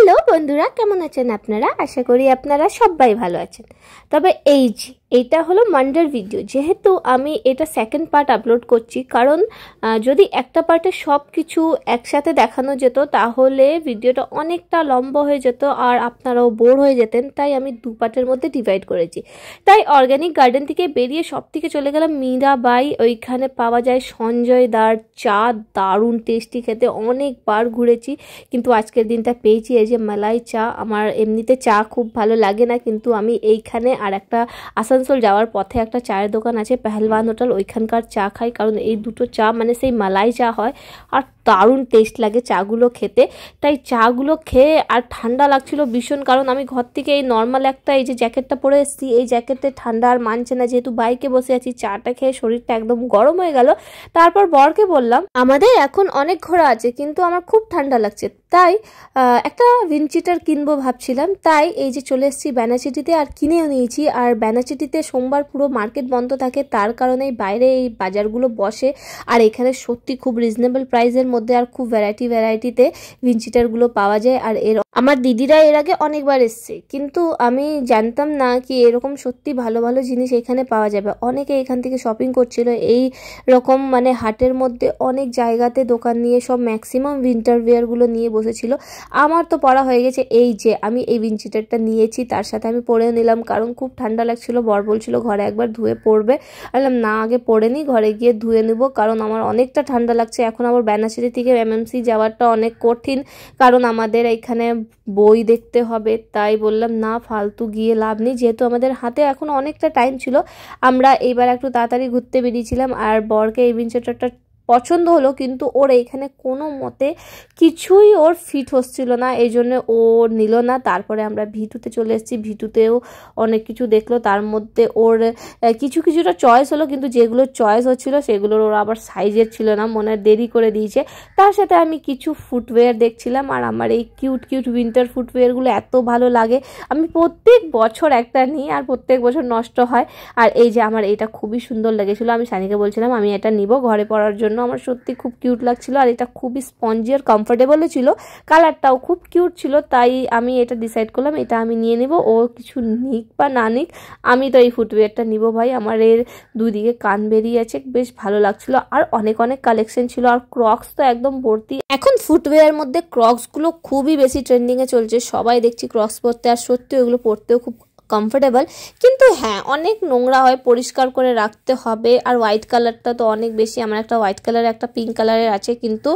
Hello বন্ধুরা, কেমন আছেন আপনারা? আশা করি আপনারা সবাই ভালো আছেন। তবে এইটা হলো মানডের ভিডিও, যেহেতু আমি এটা সেকেন্ড পার্ট আপলোড করছি, কারণ যদি একটা পার্টে সব কিছু একসাথে দেখানো যেত তাহলে ভিডিওটা অনেকটা লম্বা হয়ে যেত আর আপনারাও বোর হয়ে যেতেন। তাই আমি দু পার্টের মধ্যে ডিভাইড করেছি। তাই অর্গানিক গার্ডেন থেকে বেরিয়ে সব থেকে চলে গেলাম মীরাবাই। ওইখানে পাওয়া যায় সঞ্জয় দার চা, দারুণ টেস্টি খেতে, অনেকবার ঘুরেছি কিন্তু আজকের দিনটা পেয়েছি। এই যে মালাই চা, আমার এমনিতে চা খুব ভালো লাগে না, কিন্তু আমি এইখানে আর একটা আসানসোল যাওয়ার পথে একটা চায়ের দোকান আছে পেহেলওয়ান হোটেল, ওইখানকার চা খাই, কারণ এই দুটো চা মানে সেই মালাই চা হয় আর দারুণ টেস্ট লাগে চাগুলো খেতে। তাই চাগুলো খেয়ে আর ঠান্ডা লাগছিল ভীষণ, কারণ আমি ঘর থেকে এই নর্মাল একটা এই যে জ্যাকেটটা পরে এসেছি, এই জ্যাকেটে ঠান্ডা আর মানছে না, যেহেতু বাইকে বসে আছি। চাটা খেয়ে শরীরটা একদম গরম হয়ে গেল। তারপর বরকে বললাম আমাদের এখন অনেক ঘোরা আছে কিন্তু আমার খুব ঠান্ডা লাগছে, তাই একটা উইন্ডচিটার কিনবো ভাবছিলাম। তাই এই যে চলে এসেছি ব্যানাচিটিতে আর কিনেও নিয়েছি। আর ব্যানাচিটিতে সোমবার পুরো মার্কেট বন্ধ থাকে, তার কারণেই বাইরে এই বাজারগুলো বসে। আর এখানে সত্যি খুব রিজনেবল প্রাইসের মধ্যে আর খুব ভ্যারাইটিতে উইন্ডচিটারগুলো পাওয়া যায়। আর আমার দিদিরা এর আগে অনেকবার এসছে, কিন্তু আমি জানতাম না কি এরকম সত্যি ভালো ভালো জিনিস এখানে পাওয়া যাবে। অনেকে এখান থেকে শপিং করছিল এই রকম, মানে হাটের মধ্যে অনেক জায়গাতে দোকান নিয়ে সব ম্যাক্সিমাম উইন্টার ওয়্যারগুলো নিয়ে বসেছিল। আমার তো পড়া হয়ে গেছে, এই যে আমি এই উইন্ডচিটারটা নিয়েছি, তার সাথে আমি পরে নিলাম কারণ খুব ঠান্ডা লাগছিল। বর বলছিল ঘরে একবার ধুয়ে পড়বে, বললাম না আগে পরে নি, ঘরে গিয়ে ধুয়ে নেব, কারণ আমার অনেকটা ঠান্ডা লাগছে। এখন আবার ব্যানাচিটি থেকে এমএমসি যাওয়াটা অনেক কঠিন, কারণ আমাদের এখানে বই দেখতে হবে। তাই বললাম না ফালতু গিয়ে লাভ নেই, যেহেতু আমাদের হাতে এখন অনেকটা টাইম ছিল। আমরা এইবার একটু তাড়াতাড়ি ঘুরতে বেরিয়েছিলাম। আর বরকে এই উইন্ডচিটারটা পছন্দ হলো, কিন্তু ওর এইখানে কোনো মতে কিছুই ওর ফিট হচ্ছিল না, এই জন্য ও নিল না। তারপরে আমরা ভিটুতে চলে এসেছি, ভিটুতেও অনেক কিছু দেখলো, তার মধ্যে ওর কিছুটা চয়েস হলো, কিন্তু যেগুলো চয়েস হচ্ছিল সেগুলোর ওর আবার সাইজের ছিল না, মনে দেরি করে দিয়েছে। তার সাথে আমি কিছু ফুটওয়্যার দেখছিলাম, আর আমার এই কিউট উইন্টার ফুটওয়্যারগুলো এত ভালো লাগে। আমি প্রত্যেক বছর একটা নিই আর প্রত্যেক বছর নষ্ট হয়। আর এই যে আমার এটা খুবই সুন্দর লেগেছিলো, আমি সানিকে বলছিলাম আমি এটা নিব ঘরে পরার জন্য, আমার সত্যি খুব কিউট লাগছিল। আর এটা খুবই স্পঞ্জি আর কমফোর্টেবলও ছিল, কালারটাও খুব কিউট ছিল। তাই আমি এটা ডিসাইড করলাম এটা আমি নিয়ে নেব, ও কিছু নিক বা না নিক, আমি তো এই ফুটওয়্যারটা নিব ভাই। আমার এর দুদিকে কান বেরিয়ে আছে, বেশ ভালো লাগছিল। আর অনেক কালেকশন ছিল, আর ক্রক্স তো একদম ভর্তি। এখন ফুটওয়্যার মধ্যে ক্রক্সগুলো খুবই বেশি ট্রেন্ডিংয়ে চলছে, সবাই দেখছি ক্রক্স পরতে, আর সত্যি ওইগুলো পরতেও খুব কমফোর্টেবল। কিন্তু হ্যাঁ অনেক নোংরা হয়, পরিষ্কার করে রাখতে হবে। আর হোয়াইট কালারটা তো অনেক বেশি, আমার একটা হোয়াইট কালারের একটা পিঙ্ক কালারের আছে, কিন্তু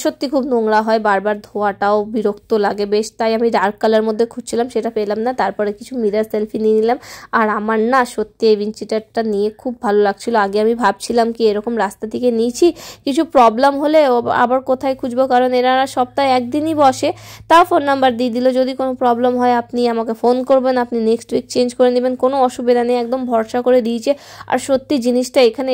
সত্যি খুব নোংরা হয়, বারবার ধোয়াটাও বিরক্ত লাগে বেশ। তাই আমি ডার্ক কালার মধ্যে খুঁজছিলাম, সেটা পেলাম না। তারপরে কিছু মিরর সেলফি নিয়ে নিলাম। আর আমার না সত্যি এই উইন্ডচিটারটা নিয়ে খুব ভালো লাগছিল। আগে আমি ভাবছিলাম কি এরকম রাস্তা থেকে নিয়েছি, কিছু প্রবলেম হলে আবার কোথায় খুঁজবো, কারণ এনারা সপ্তাহে একদিনই বসে। তাও ফোন নাম্বার দিয়ে দিল, যদি কোনো প্রবলেম হয় আপনি আমাকে ফোন করবেন, আপনি নেক্সট উইক চেঞ্জ করে নেবেন, কোনো অসুবিধা নেই, একদম ভরসা করে দিয়েছে। আর সত্যি জিনিসটা এখানে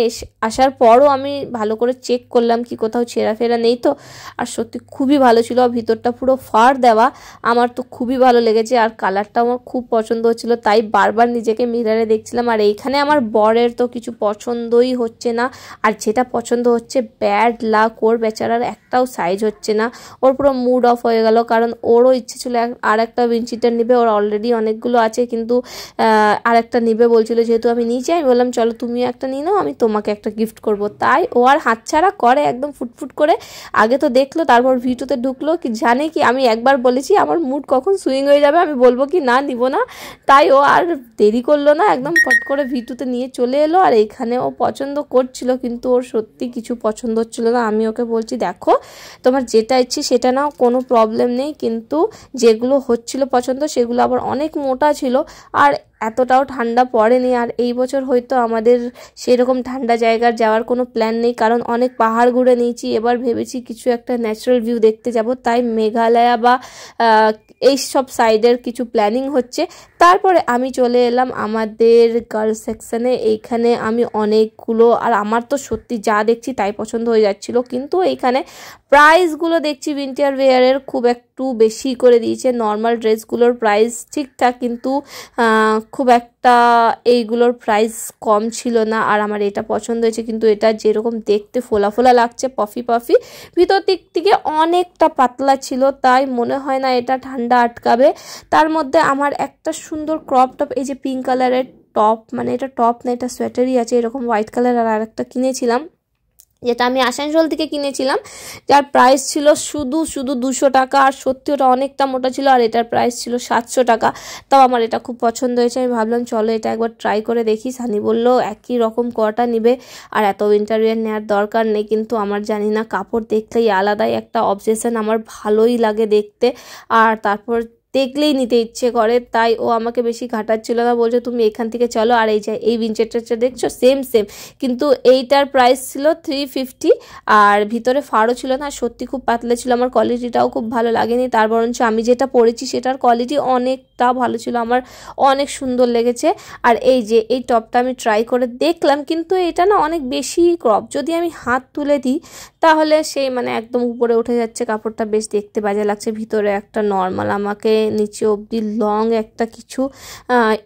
আসার পরও আমি ভালো করে চেক করলাম কি কোথাও ছেঁড়া নেই তো, আর সত্যি খুবই ভালো ছিল। ভিতরটা পুরো ফার দেওয়া, আমার তো খুবই ভালো লেগেছে। আর কালারটা আমার খুব পছন্দ হচ্ছিল, তাই বারবার নিজেকে মিররে দেখছিলাম। আর এইখানে আমার বরের তো কিছু পছন্দই হচ্ছে না, আর যেটা পছন্দ হচ্ছে ব্যাড লাক, ওর বেচারার একটাও সাইজ হচ্ছে না। ওর পুরো মুড অফ হয়ে গেল, কারণ ওরও ইচ্ছে ছিল আর একটা উইন্ডচিটার নেবে, ওর অলরেডি অনেকগুলো আছে, কিন্তু আর একটা নিবে বলছিল। যেহেতু আমি নিচে, আমি বললাম চলো তুমিও একটা নিয়ে নাও, আমি তোমাকে একটা গিফট করব। তাই ও আর হাতছাড়া করে একদম ফুটফুট করে। আগে তো দেখলো, তারপর ভিটুতে ঢুকলো, কি জানে কি আমি একবার বলেছি আমার মুড কখন সুইং হয়ে যাবে, আমি বলবো কি না নিব না। তাই ও আর দেরি করলো না, একদম ফট করে ভিটুতে নিয়ে চলে এলো। আর এখানে ও পছন্দ করছিল, কিন্তু ওর সত্যি কিছু পছন্দ হচ্ছিল না। আমি ওকে বলছি দেখো তোমার যেটা ইচ্ছে সেটা নাও, কোনো প্রবলেম নেই, কিন্তু যেগুলো হচ্ছিল পছন্দ সেগুলো আবার অনেক মোটা ছিল, আর এতটাও ঠান্ডা পড়েনি। আর এই বছর হয়তো আমাদের সেরকম ঠান্ডা জায়গার যাওয়ার কোনো প্ল্যান নেই, কারণ অনেক পাহাড় ঘুরে নিয়েছি। এবার ভেবেছি কিছু একটা ন্যাচারাল ভিউ দেখতে যাব, তাই মেঘালয়া বা এই সব সাইডের কিছু প্ল্যানিং হচ্ছে। তারপরে আমি চলে এলাম আমাদের গার্লস সেকশনে। এইখানে আমি অনেকগুলো, আর আমার তো সত্যি যা দেখছি তাই পছন্দ হয়ে যাচ্ছিল, কিন্তু এইখানে প্রাইসগুলো দেখছি উইন্টার ওয়্যারের খুব একটু বেশি করে দিয়েছে। নর্মাল ড্রেসগুলোর প্রাইস ঠিকঠাক, কিন্তু খুব একটা এইগুলোর প্রাইস কম ছিল না। আর আমার এটা পছন্দ হয়েছে, কিন্তু এটা যেরকম দেখতে ফোলা ফোলা লাগছে পফি পফি, ভিতর দিক থেকে অনেকটা পাতলা ছিল, তাই মনে হয় না এটা ঠান্ডা আটকাবে। তার মধ্যে আমার একটা সুন্দর ক্রপ টপ, এই যে পিঙ্ক কালারের টপ, মানে এটা টপ না এটা সোয়েটারই আছে, এরকম হোয়াইট কালার আর আরেকটা কিনেছিলাম, যেটা আমি আসানসোল থেকে কিনেছিলাম, যার প্রাইস ছিল শুধু 200 টাকা। আর সত্যি ওটা অনেকটা মোটা ছিল, আর এটার প্রাইস ছিল 700 টাকা। তাও আমার এটা খুব পছন্দ হয়েছে, আমি ভাবলাম চলো এটা একবার ট্রাই করে দেখি। সানি বললো একই রকম কটা নিবে আর এত ইন্টারভিউ নেওয়ার দরকার নেই, কিন্তু আমার জানি না কাপড় দেখলেই আলাদাই একটা অবসেশন, আমার ভালোই লাগে দেখতে, আর তারপর দেখলেই নিতে ইচ্ছে করে, তাই ও আমাকে বেশি ঘাটাচ্ছিল না, বলছে তুমি এখান থেকে চলো। আর এই যে এই উইনচেস্টারটা দেখছো সেম, কিন্তু এইটার প্রাইস ছিল 350, আর ভিতরে ফাড়ও ছিল না, সত্যি খুব পাতলা ছিল, আমার কোয়ালিটিটাও খুব ভালো লাগেনি, তার বরঞ্চ আমি যেটা পরেছি সেটার কোয়ালিটি অনেকটা ভালো ছিল, আমার অনেক সুন্দর লেগেছে। আর এই যে এই টপটা আমি ট্রাই করে দেখলাম, কিন্তু এটা না অনেক বেশি ক্রপ, যদি আমি হাত তুলে দিই তাহলে সেই মানে একদম উপরে উঠে যাচ্ছে, কাপড়টা বেশ দেখতে বাজে লাগছে। ভিতরে একটা নর্মাল আমাকে নিচে অবধি লং একটা কিছু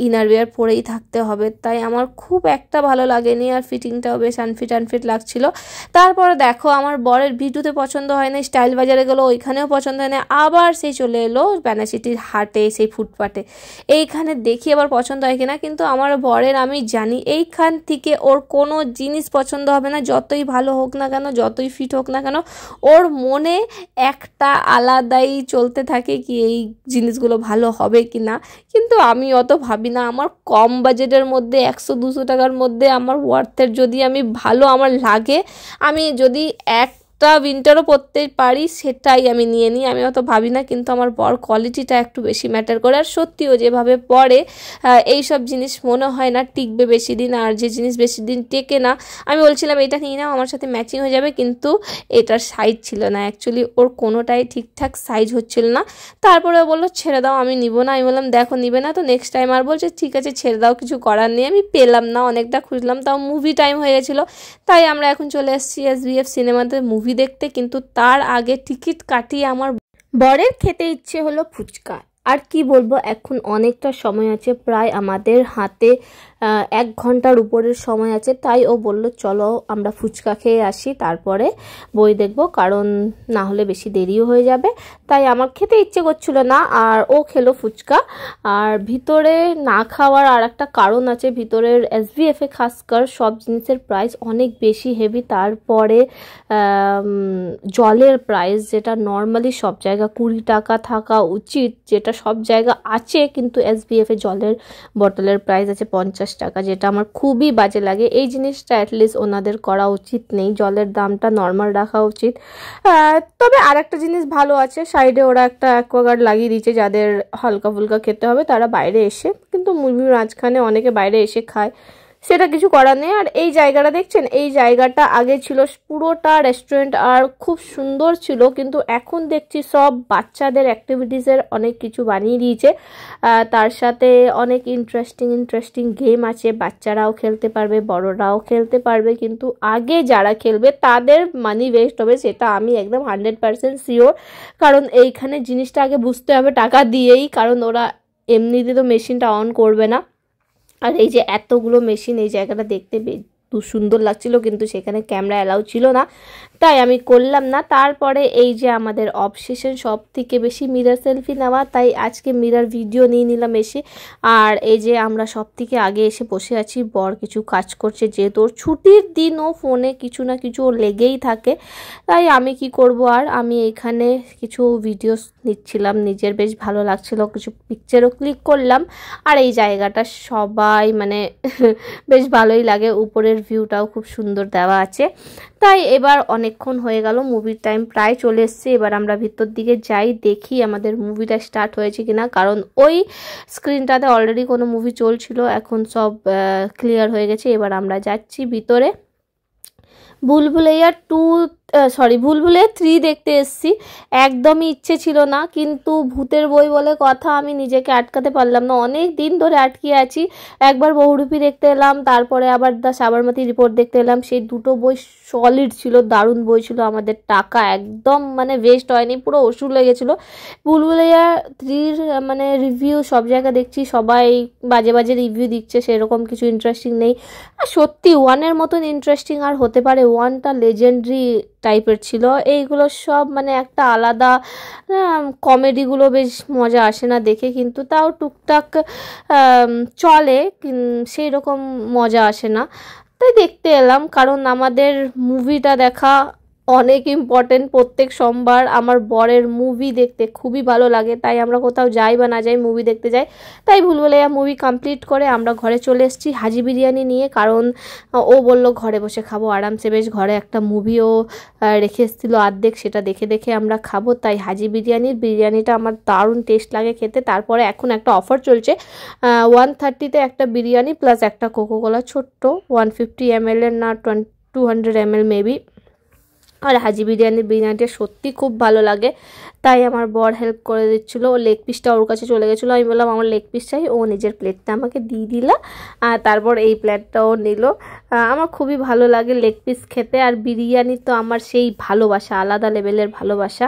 ইনারওয়্যার পরেই থাকতে হবে, তাই আমার খুব একটা ভালো লাগেনি, আর ফিটিংটাও বেশ আনফিট লাগছিল। তারপরে দেখো আমার বরের ভিডিওতে পছন্দ হয় না, স্টাইল বাজারে গেলো ওইখানেও পছন্দ হয় না, আবার সেই চলে এলো বেনারসিটির হাটে, সেই ফুটপাতে, এইখানে দেখি আবার পছন্দ হয় কিনা। কিন্তু আমার বরের আমি জানি এইখান থেকে ওর কোনো জিনিস পছন্দ হবে না, যতই ভালো হোক না কেন, যতই ফিট হোক না কেন, ওর মনে একটা আলাদাই চলতে থাকে কি এই জিনিসগুলো ভালো হবে কি না। কিন্তু আমি অত ভাবি না, আমার কম বাজেটের মধ্যে 100-200 টাকার মধ্যে আমার ওয়ার্থের যদি আমি ভালো আমার লাগে, আমি যদি একটা উইন্টারও পরতে পারি সেটাই আমি নিয়ে নিই, আমি অত ভাবি না। কিন্তু আমার বর কোয়ালিটিটা একটু বেশি ম্যাটার করে, আর সত্যিও যেভাবে পরে এইসব জিনিস মনে হয় না টিকবে বেশি দিন, আর যে জিনিস বেশি দিন টেকে না, আমি বলছিলাম এটা নিয়ে নাও আমার সাথে ম্যাচিং হয়ে যাবে, কিন্তু এটার সাইজ ছিল না, অ্যাকচুয়ালি ওর কোনোটাই ঠিকঠাক সাইজ হচ্ছিল না। তারপরে বললো ছেড়ে দাও আমি নিব না, আমি বললাম দেখো নিবে না তো নেক্সট টাইম, আর বলছে ঠিক আছে ছেড়ে দাও, কিছু করার নেই। আমি পেলাম না, অনেকটা খুঁজলাম, তাও মুভি টাইম হয়ে গেছিলো, তাই আমরা এখন চলে এসেছি SBF সিনেমাতে মুভি দেখতে। কিন্তু তার আগে টিকিট কাটিয়ে আমার বরের খেতে ইচ্ছে হলো ফুচকা। আর কি বলবো, এখন অনেকটা সময় আছে, প্রায় আমাদের হাতে 1 ঘন্টার উপরের সময় আছে, তাই ও বলল চলো আমরা ফুচকা খেয়ে আসি, তারপরে বই দেখব, কারণ না হলে বেশি দেরিও হয়ে যাবে। তাই আমার খেতে ইচ্ছে করছিল না, আর ও খেলো ফুচকা। আর ভিতরে না খাওয়ার আর একটা কারণ আছে, ভিতরের SBF-এ খাসকার সব জিনিসের প্রাইস অনেক বেশি হেভি। তারপরে জলের প্রাইস, যেটা নর্মালি সব জায়গা 20 টাকা থাকা উচিত, যেটা সব জায়গা আছে, কিন্তু SBF-এ জলের বটলের প্রাইস আছে 50 টাকা, যেটা আমার খুবই বাজে লাগে। এই জিনিসটা অ্যাটলিস্ট ওনাদের করা উচিত নেই, জলের দামটা নর্মাল রাখা উচিত। তবে আর একটা জিনিস ভালো আছে, সাইডে ওরা একটা অ্যাকোয়াগার্ড লাগিয়ে দিয়েছে, যাদের হালকা ফুলকা খেতে হবে তারা বাইরে এসে, কিন্তু মুভির মাঝখানে অনেকে বাইরে এসে খায়, সেটা কিছু করার নেই। আর এই জায়গাটা দেখছেন, এই জায়গাটা আগে ছিল পুরোটা রেস্টুরেন্ট আর খুব সুন্দর ছিল, কিন্তু এখন দেখছি সব বাচ্চাদের অ্যাক্টিভিটিসের অনেক কিছু বানিয়ে দিয়েছে, তার সাথে অনেক ইন্টারেস্টিং গেম আছে, বাচ্চারাও খেলতে পারবে বড়রাও খেলতে পারবে, কিন্তু আগে যারা খেলবে তাদের মানি ওয়েস্ট হবে, সেটা আমি একদম 100% শিওর। কারণ এইখানে জিনিসটা আগে বুঝতে হবে টাকা দিয়েই, কারণ ওরা এমনিতে তো মেশিনটা অন করবে না। আর এই যে এতগুলো মেশিন, এই জায়গাটা দেখতে সুন্দর লাগছিল, কিন্তু সেখানে ক্যামেরা অ্যালাউ ছিল না, তাই আমি করলাম না। তারপরে এই যে আমাদের অবসেশন সব থেকে বেশি মিরর সেলফি নেওয়া, তাই আজকে মিরর ভিডিও নিয়ে নিলাম এসে। আর এই যে আমরা সব থেকে আগে এসে বসে আছি, বর কিছু কাজ করছে, যেহেতু ওর ছুটির দিন ও ফোনে কিছু না কিছু ওর লেগেই থাকে, তাই আমি কি করব, আর আমি এখানে কিছু ভিডিওস নিচ্ছিলাম, নিজের বেশ ভালো লাগছিল, কিছু পিকচারও ক্লিক করলাম। আর এই জায়গাটা সবাই মানে বেশ ভালোই লাগে, উপরের ভিউটাও খুব সুন্দর দেওয়া আছে। তাই এবার অনেকক্ষণ হয়ে গেল, মুভির টাইম প্রায় চলে এসছে, এবার আমরা ভিতর দিকে যাই, দেখি আমাদের মুভিটা স্টার্ট হয়েছে কিনা, কারণ ওই স্ক্রিনটাতে অলরেডি কোনো মুভি চলছিল, এখন সব ক্লিয়ার হয়ে গেছে। এবার আমরা যাচ্ছি ভিতরে। ভুলভুলাইয়া 3 দেখতে এসেছি, একদমই ইচ্ছে ছিল না, কিন্তু ভূতের বই বলে কথা, আমি নিজেকে আটকাতে পারলাম না, অনেক দিন ধরে আটকে আছি। একবার বহুরূপী দেখতে এলাম, তারপরে আবার দ্য সাবরমতী রিপোর্ট দেখতে এলাম, সেই দুটো বই সলিড ছিল, দারুণ বই ছিল, আমাদের টাকা একদম মানে ওয়েস্ট হয়নি, পুরো ওষুধ লেগেছিলো। ভুলভুলাইয়া 3 মানে রিভিউ সব জায়গায় দেখছি সবাই বাজে বাজে রিভিউ দিচ্ছে, সেরকম কিছু ইন্টারেস্টিং নেই। আর সত্যি 1-এর মতন ইন্টারেস্টিং আর হতে পারে? 1টা লেজেন্ডারি টাইপের ছিল, এইগুলো সব মানে একটা আলাদা। কমেডিগুলো বেশ মজা আসে না দেখে, কিন্তু তাও টুকটাক চলে, সেই রকম মজা আসে না। তাই দেখতে এলাম, কারণ আমাদের মুভিটা দেখা অনেক ইম্পর্টেন্ট। প্রত্যেক সোমবার আমার বরের মুভি দেখতে খুবই ভালো লাগে, তাই আমরা কোথাও যাই বা না যাই মুভি দেখতে যাই। তাই ভুলভুলাইয়া মুভি কমপ্লিট করে আমরা ঘরে চলে এসেছি হাজি বিরিয়ানি নিয়ে, কারণ ও বলল ঘরে বসে খাবো আরামসে। বেশ ঘরে একটা মুভিও রেখে এসেছিলো অর্ধেক, সেটা দেখে দেখে আমরা খাবো। তাই হাজি বিরিয়ানিটা আমার দারুণ টেস্ট লাগে খেতে। তারপরে এখন একটা অফার চলছে, 130-তে একটা বিরিয়ানি প্লাস একটা কোকোকোলা, ছোট্ট 150 ml না 200 ml মেবি। আর হাজি বিরিয়ানিটা সত্যি খুব ভালো লাগে, তাই আমার বর হেল্প করে দিচ্ছিলো। ও লেগ পিসটা ওর কাছে চলে গেছিলো, আমি বললাম আমার লেগ পিস চাই, ও নিজের প্লেটটা আমাকে দিয়ে দিল। আর তারপর এই প্লেটটাও নিল। আমার খুবই ভালো লাগে লেগ পিস খেতে, আর বিরিয়ানি তো আমার সেই ভালোবাসা, আলাদা লেভেলের ভালোবাসা।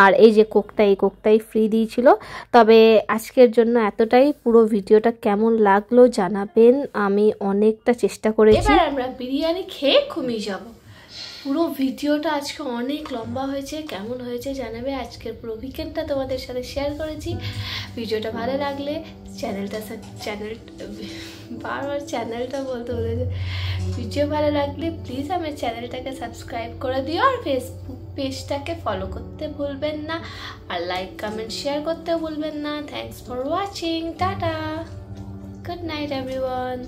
আর এই যে কোকটাই ফ্রি দিয়েছিল। তবে আজকের জন্য এতটাই। পুরো ভিডিওটা কেমন লাগলো জানাবেন, আমি অনেকটা চেষ্টা করেছি। এবার আমরা বিরিয়ানি খেয়ে ঘুমিয়ে যাব। পুরো ভিডিওটা আজকে অনেক লম্বা হয়েছে, কেমন হয়েছে জানাবে। আজকের পুরো উইকেন্ডটা তোমাদের সাথে শেয়ার করেছি। ভিডিওটা ভালো লাগলে চ্যানেলটা বলতে বলেছে, ভিডিও ভালো লাগলে প্লিজ আমার চ্যানেলটাকে সাবস্ক্রাইব করে দিও, আর ফেসবুক পেজটাকে ফলো করতে ভুলবেন না, আর লাইক কমেন্ট শেয়ার করতেও ভুলবেন না। Thanks for watching, tata, good night everyone.